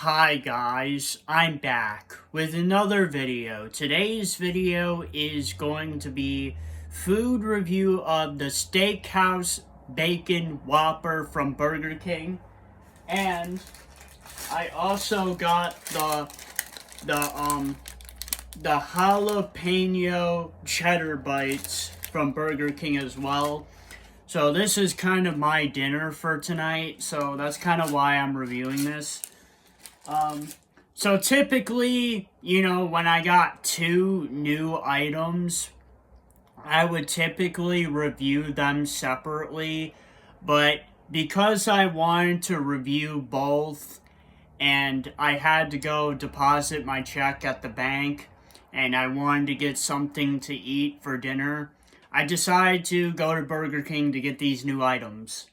Hi guys, I'm back with another video. Today's video is going to be food review of the Steakhouse Bacon Whopper from Burger King. And I also got the Jalapeño Cheddar Bites from Burger King as well. So this is kind of my dinner for tonight, so that's kind of why I'm reviewing this. So typically, when I got two new items, I would typically review them separately, but because I wanted to review both and I had to go deposit my check at the bank and I wanted to get something to eat for dinner, I decided to go to Burger King to get these new items.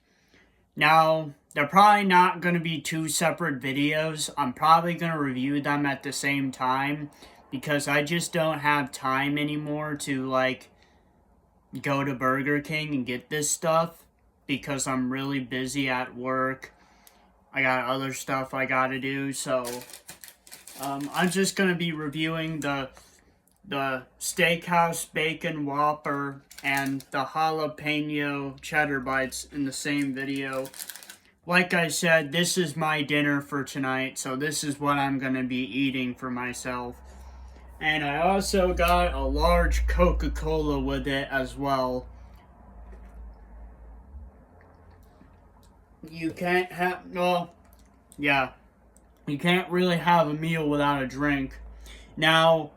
Now, they're probably not going to be two separate videos. I'm probably going to review them at the same time because I just don't have time anymore to, go to Burger King and get this stuff because I'm really busy at work. I got other stuff I got to do, so I'm just going to be reviewing the Steakhouse Bacon Whopper and the Jalapeño Cheddar Bites in the same video. Like I said, this is my dinner for tonight, so this is what I'm going to be eating for myself. And I also got a large Coca-Cola with it as well. You can't really have a meal without a drink. Now,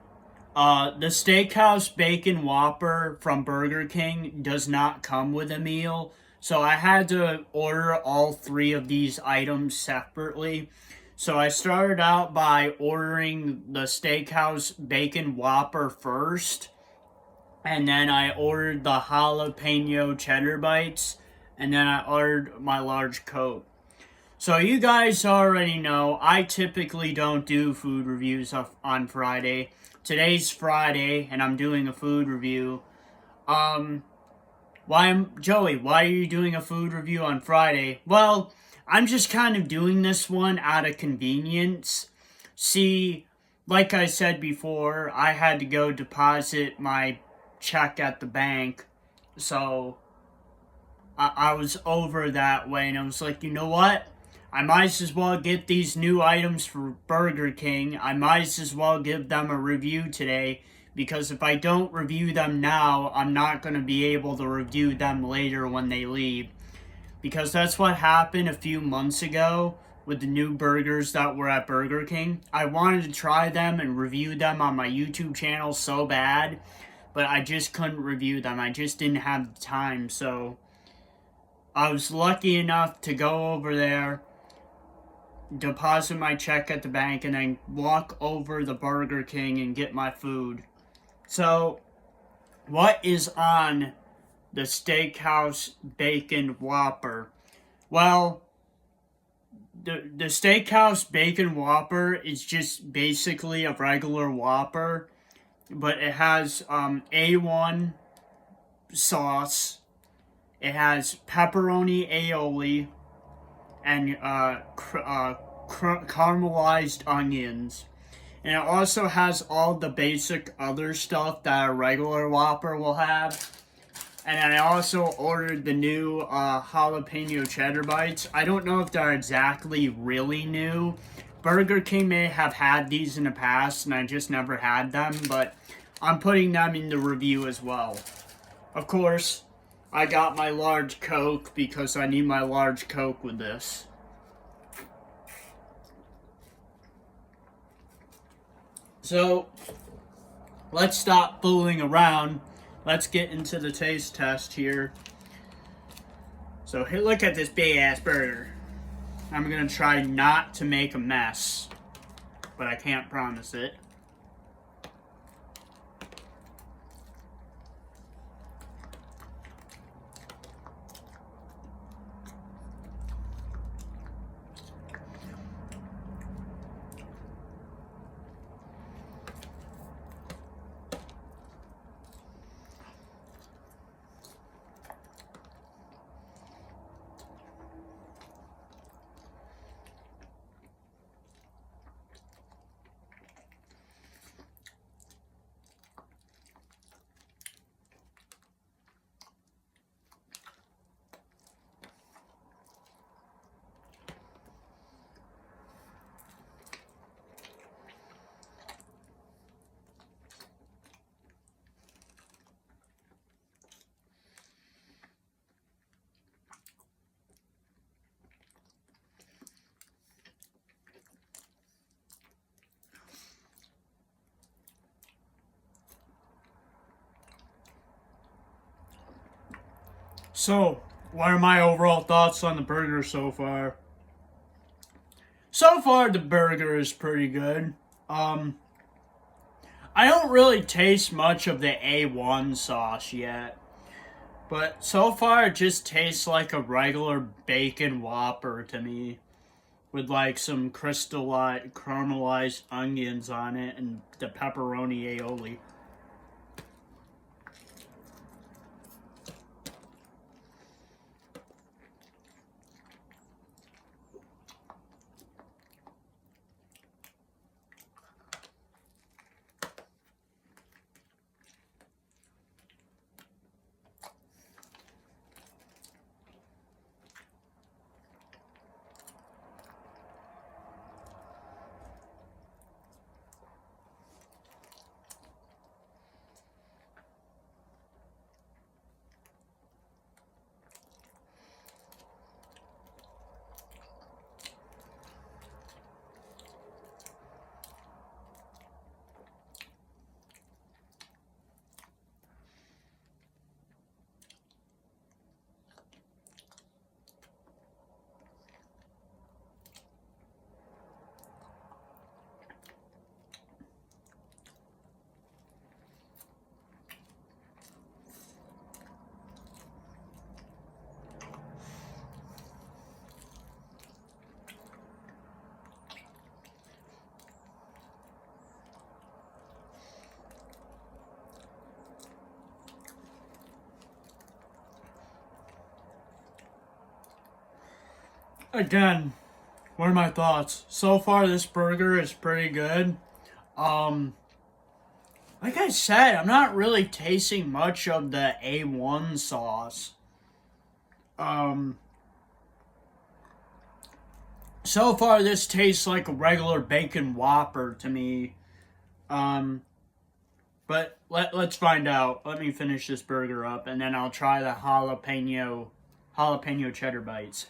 the Steakhouse Bacon Whopper from Burger King does not come with a meal, so I had to order all three of these items separately. So I started out by ordering the Steakhouse Bacon Whopper first, and then I ordered the Jalapeño Cheddar Bites, and then I ordered my large Coke. So you guys already know, I typically don't do food reviews on Friday. Today's Friday, and I'm doing a food review. Joey, why are you doing a food review on Friday? Well, I'm just kind of doing this one out of convenience. See, like I said before, I had to go deposit my check at the bank, so I was over that way, and I was like, you know what? I might as well get these new items for Burger King. I might as well give them a review today, because if I don't review them now, I'm not going to be able to review them later when they leave. Because that's what happened a few months ago with the new burgers that were at Burger King. I wanted to try them and review them on my YouTube channel so bad, but I just couldn't review them. I just didn't have the time, so I was lucky enough to go over there, deposit my check at the bank, and then walk over to Burger King and get my food. So, what is on the Steakhouse Bacon Whopper? Well, the Steakhouse Bacon Whopper is just basically a regular Whopper, but it has A1 sauce, it has pepperoni aioli, and caramelized onions. And it also has all the basic other stuff that a regular Whopper will have. And then I also ordered the new Jalapeño Cheddar Bites. I don't know if they're exactly really new. Burger King may have had these in the past and I just never had them, but I'm putting them in the review as well. Of course, I got my large Coke because I need my large Coke with this. So, let's stop fooling around. Let's get into the taste test here. So, hey, look at this big ass burger. I'm gonna try not to make a mess, but I can't promise it. So, what are my overall thoughts on the burger so far? So far, the burger is pretty good. I don't really taste much of the A1 sauce yet. But so far, it just tastes like a regular bacon Whopper to me. With like some crystallized, caramelized onions on it and the pepperoni aioli. Again, what are my thoughts? So far, this burger is pretty good. Um, like I said, I'm not really tasting much of the A1 sauce. Um, so far, this tastes like a regular bacon Whopper to me. Um, but let's find out. Let me finish this burger up, and then I'll try the jalapeno cheddar bites.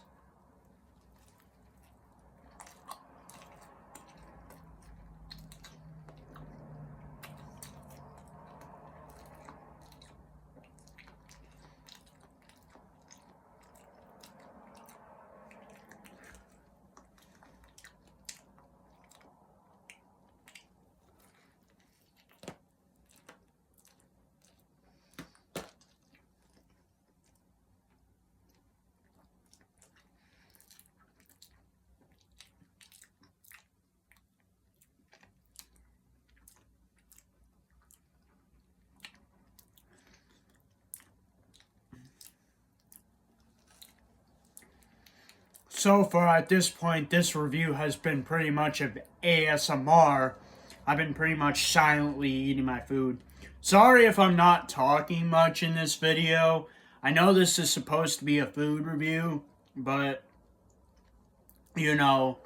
So far at this point, this review has been pretty much of ASMR. I've been pretty much silently eating my food. Sorry if I'm not talking much in this video. I know this is supposed to be a food review, but, you know,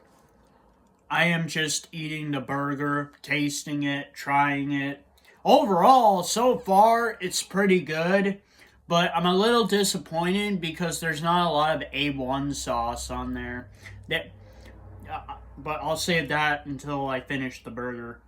I am just eating the burger, tasting it, trying it. Overall, so far, it's pretty good. But I'm a little disappointed because there's not a lot of A1 sauce on there. But I'll save that until I finish the burger.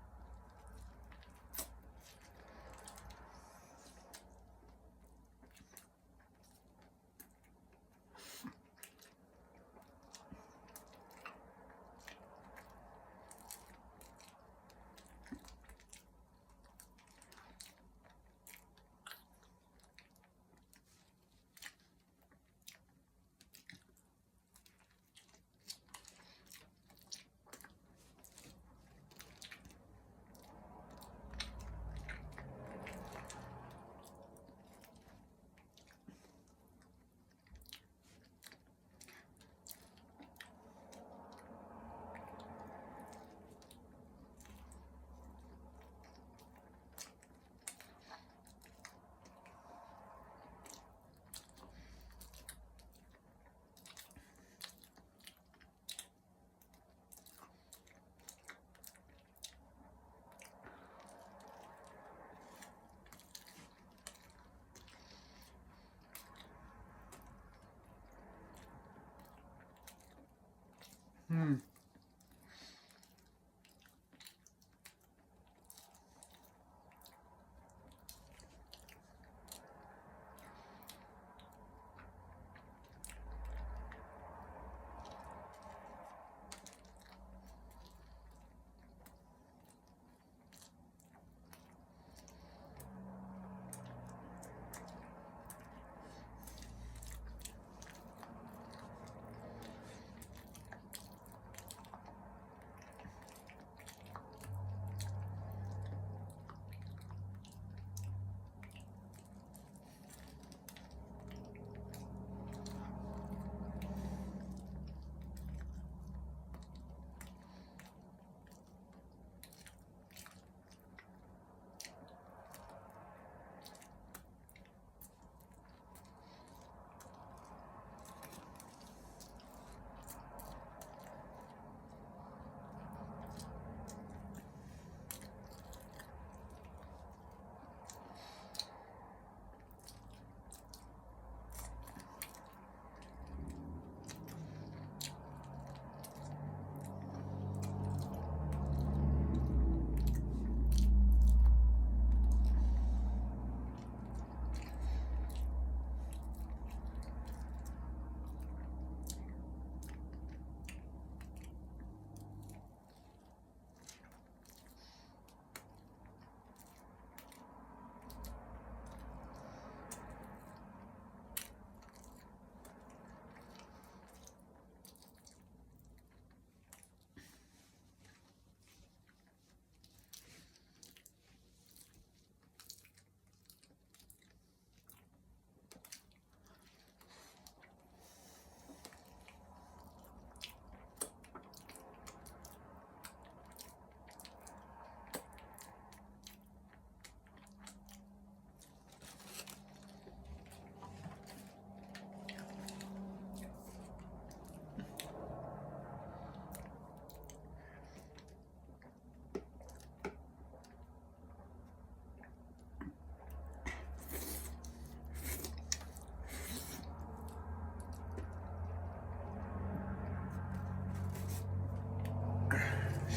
Hmm.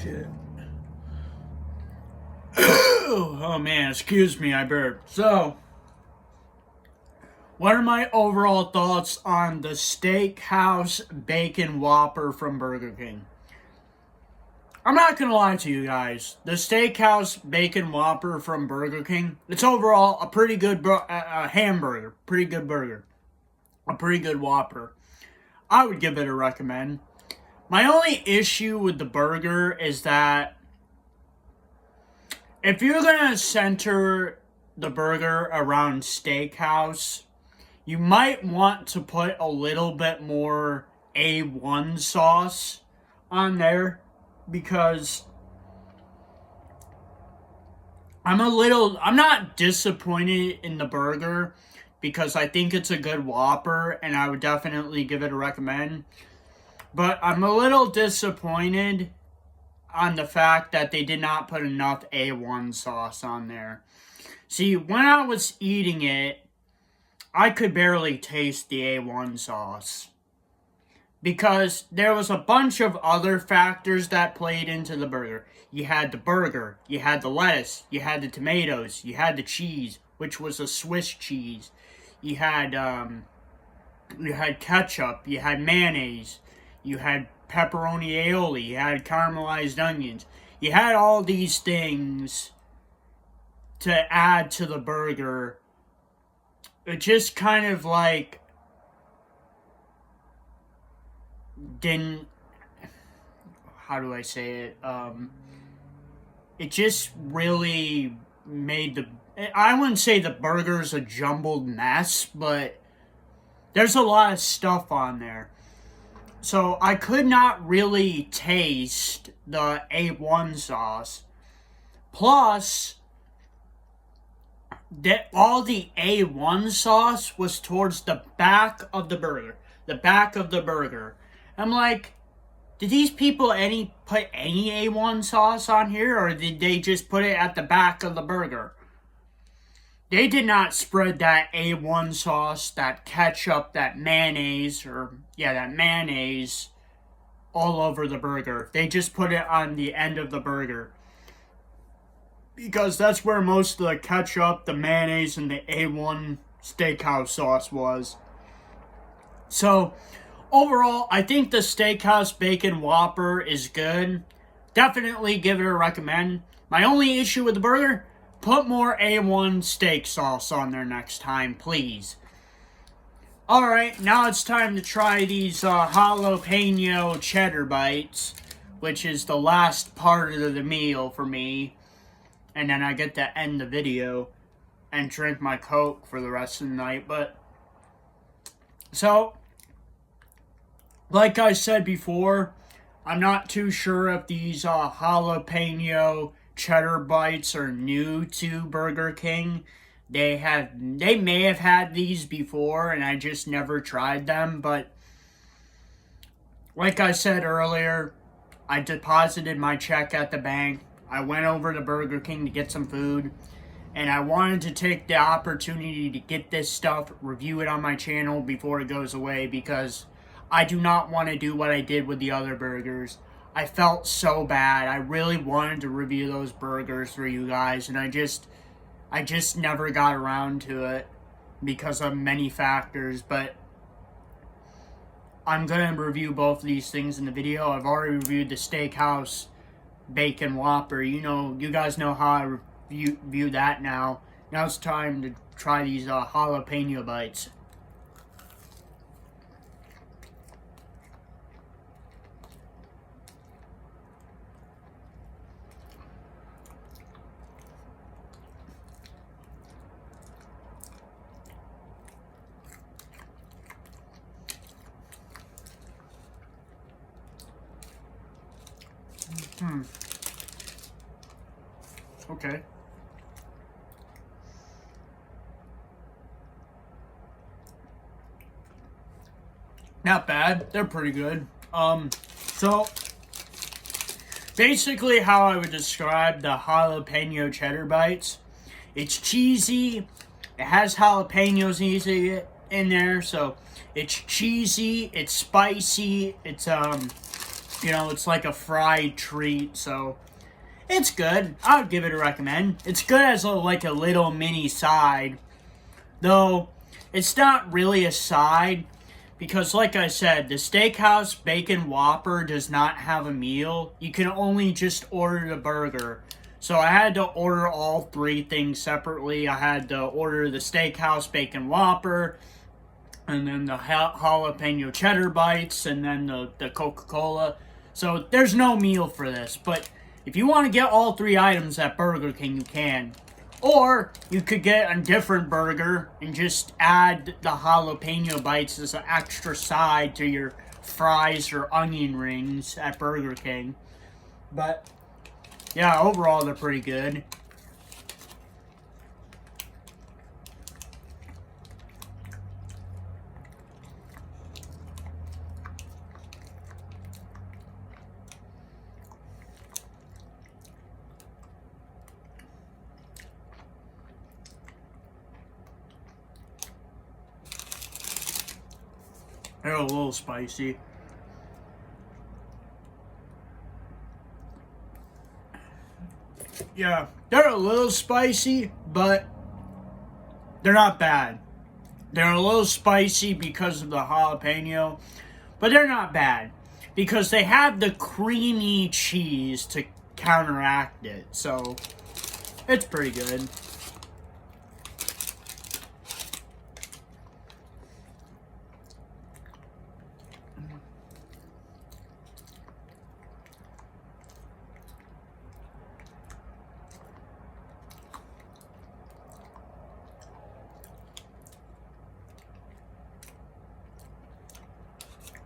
shit. Oh man, excuse me, I burped. So, what are my overall thoughts on the Steakhouse Bacon Whopper from Burger King? I'm not gonna lie to you guys. The Steakhouse Bacon Whopper from Burger King, it's overall a pretty good hamburger. Pretty good burger. A pretty good Whopper. I would give it a recommend. My only issue with the burger is that if you're gonna center the burger around Steakhouse, you might want to put a little bit more A1 sauce on there, because I'm not disappointed in the burger, because I think it's a good Whopper and I would definitely give it a recommend. But I'm a little disappointed on the fact that they did not put enough A1 sauce on there. See, when I was eating it, I could barely taste the A1 sauce, because there was a bunch of other factors that played into the burger. You had the burger, you had the lettuce, you had the tomatoes, you had the cheese, which was a Swiss cheese. You had ketchup, you had mayonnaise, you had pepperoni aioli, you had caramelized onions. You had all these things to add to the burger. It just kind of like didn't, how do I say it? It just really made I wouldn't say the burger's a jumbled mess, but there's a lot of stuff on there. So I could not really taste the A1 sauce. Plus, that all the A1 sauce was towards the back of the burger. The back of the burger. I'm like, did these people put any A1 sauce on here, or did they just put it at the back of the burger? They did not spread that A1 sauce, that ketchup, that mayonnaise, all over the burger. They just put it on the end of the burger, because that's where most of the ketchup, the mayonnaise, and the A1 Steakhouse sauce was. So, overall, I think the Steakhouse Bacon Whopper is good. Definitely give it a recommend. My only issue with the burger, put more A1 steak sauce on there next time, please. Alright, now it's time to try these jalapeno cheddar bites, which is the last part of the meal for me. And then I get to end the video and drink my Coke for the rest of the night. But, so, like I said before, I'm not too sure if these jalapeno cheddar bites are new to Burger King. They may have had these before and I just never tried them, but like I said earlier, I deposited my check at the bank. I went over to Burger King to get some food, and I wanted to take the opportunity to get this stuff, review it on my channel before it goes away, because I do not want to do what I did with the other burgers. I felt so bad. I really wanted to review those burgers for you guys, and I just never got around to it because of many factors. But I'm going to review both of these things in the video. I've already reviewed the Steakhouse Bacon Whopper. You guys know how I review that now. Now it's time to try these jalapeno bites. Okay. Not bad. They're pretty good. So basically how I would describe the jalapeno cheddar bites. It's cheesy. It has jalapenos in there, so it's cheesy, it's spicy, it's You know, it's like a fried treat, so it's good. I would give it a recommend. It's good as like a little mini side, though it's not really a side because, like I said, the Steakhouse Bacon Whopper does not have a meal. You can only just order the burger. So I had to order all three things separately. I had to order the Steakhouse Bacon Whopper, and then the jalapeno cheddar bites, and then the Coca-Cola. So there's no meal for this, but if you want to get all three items at Burger King, you can. Or you could get a different burger and just add the jalapeno bites as an extra side to your fries or onion rings at Burger King. But yeah, overall they're pretty good. They're a little spicy. Yeah, they're a little spicy, but they're not bad. They're a little spicy because of the jalapeno, but they're not bad because they have the creamy cheese to counteract it. So it's pretty good.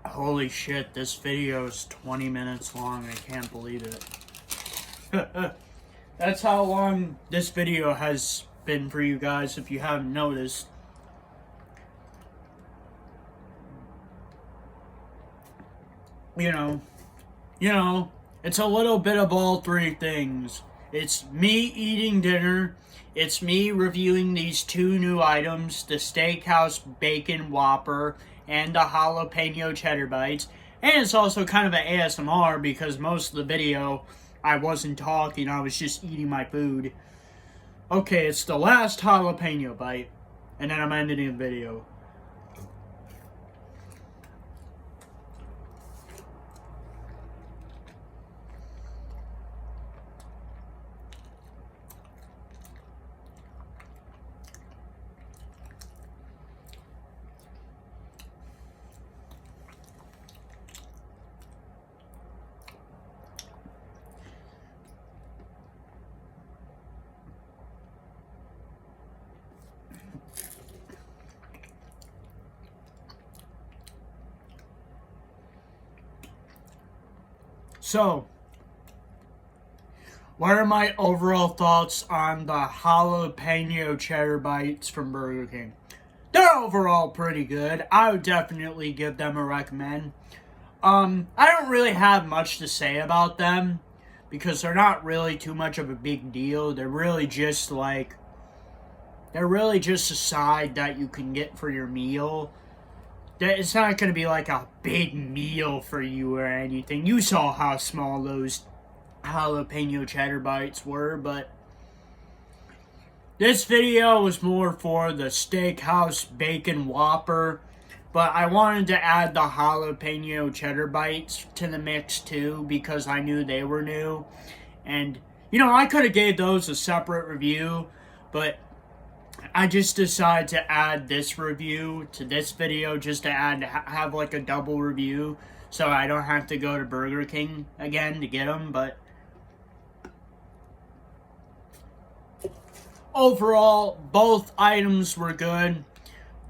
Holy shit, this video is 20 minutes long. I can't believe it. That's how long this video has been for you guys, if you haven't noticed. You know, it's a little bit of all three things. It's me eating dinner. It's me reviewing these two new items, the Steakhouse Bacon Whopper and the jalapeno cheddar bites. And it's also kind of an ASMR because most of the video I wasn't talking, I was just eating my food. Okay, it's the last jalapeno bite, and then I'm ending the video. So, what are my overall thoughts on the jalapeno cheddar bites from Burger King? They're overall pretty good. I would definitely give them a recommend. I don't really have much to say about them because they're not really too much of a big deal. They're really just a side that you can get for your meal. It's not going to be like a big meal for you or anything. You saw how small those jalapeno cheddar bites were, but this video was more for the Steakhouse Bacon Whopper, but I wanted to add the jalapeno cheddar bites to the mix too because I knew they were new. And, I could have gave those a separate review, but I just decided to add this review to this video just to have like a double review so I don't have to go to Burger King again to get them. But overall, both items were good.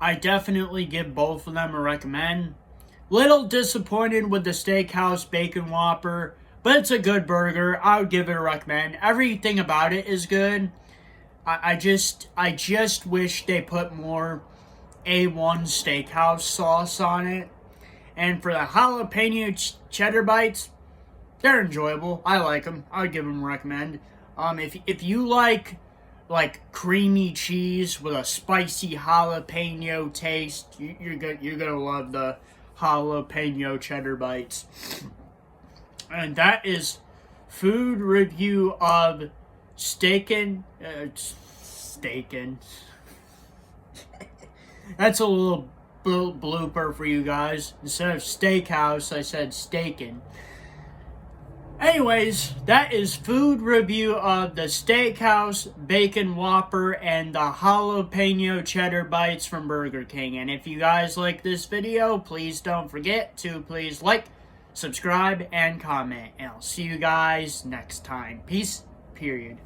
I definitely give both of them a recommend. Little disappointed with the Steakhouse Bacon Whopper, but it's a good burger. I would give it a recommend. Everything about it is good. I just wish they put more A1 Steakhouse sauce on it. And for the jalapeno cheddar bites, they're enjoyable. I like them. I would give them a recommend. If you like creamy cheese with a spicy jalapeno taste, you're gonna love the jalapeno cheddar bites. And that is food review of Steakin'. That's a little blooper for you guys. Instead of Steakhouse, I said Steakin'. Anyways, that is food review of the Steakhouse Bacon Whopper and the Jalapeño Cheddar Bites from Burger King. And if you guys like this video, please don't forget to please like, subscribe, and comment. And I'll see you guys next time. Peace, period.